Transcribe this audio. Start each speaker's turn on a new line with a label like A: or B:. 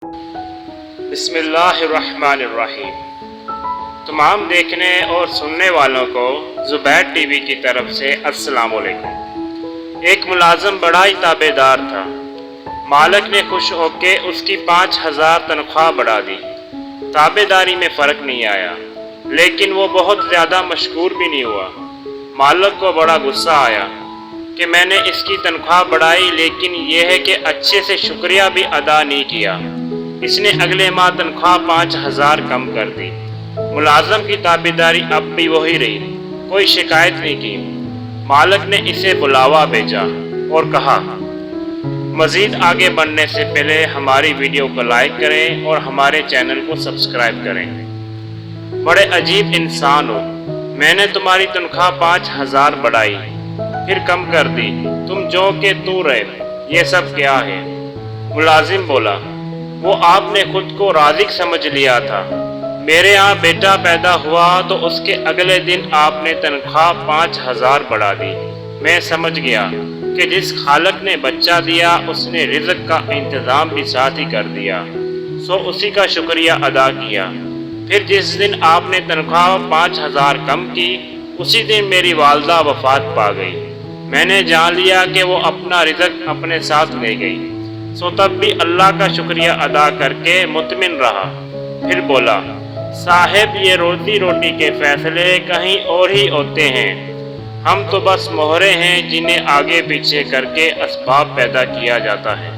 A: بسم اللہ الرحمن الرحیم۔ تمام دیکھنے اور سننے والوں کو زبیر ٹی وی کی طرف سے السلام علیکم۔ ایک ملازم بڑا ہی تابع دار تھا۔ مالک نے خوش ہو کے اس کی 5,000 تنخواہ بڑھا دی۔ تابع داری میں فرق نہیں آیا، لیکن وہ بہت زیادہ مشکور بھی نہیں ہوا۔ مالک کو بڑا غصہ آیا کہ میں نے اس کی تنخواہ بڑھائی، لیکن یہ ہے کہ اچھے سے شکریہ بھی ادا نہیں کیا۔ اس نے اگلے ماہ تنخواہ 5,000 کم کر دی۔ ملازم کی تابعداری اب بھی وہی رہی، کوئی شکایت نہیں کی۔ مالک نے اسے بلاوا بھیجا اور کہا، مزید آگے بڑھنے سے پہلے ہماری ویڈیو کو لائک کریں اور ہمارے چینل کو سبسکرائب کریں۔ بڑے عجیب انسان ہو، میں نے تمہاری تنخواہ 5,000 بڑھائی، پھر کم کر دی، تم جو کہ تو رہے، یہ سب کیا ہے؟ ملازم بولا، وہ آپ نے خود کو رازق سمجھ لیا تھا۔ میرے ہاں بیٹا پیدا ہوا تو اس کے اگلے دن آپ نے تنخواہ 5,000 بڑھا دی۔ میں سمجھ گیا کہ جس خالق نے بچہ دیا اس نے رزق کا انتظام بھی ساتھ ہی کر دیا، سو اسی کا شکریہ ادا کیا۔ پھر جس دن آپ نے تنخواہ 5,000 کم کی، اسی دن میری والدہ وفات پا گئی۔ میں نے جان لیا کہ وہ اپنا رزق اپنے ساتھ لے گئی، سو تب بھی اللہ کا شکریہ ادا کر کے مطمئن رہا۔ پھر بولا، صاحب یہ روٹی کے فیصلے کہیں اور ہی ہوتے ہیں، ہم تو بس مہرے ہیں جنہیں آگے پیچھے کر کے اسباب پیدا کیا جاتا ہے۔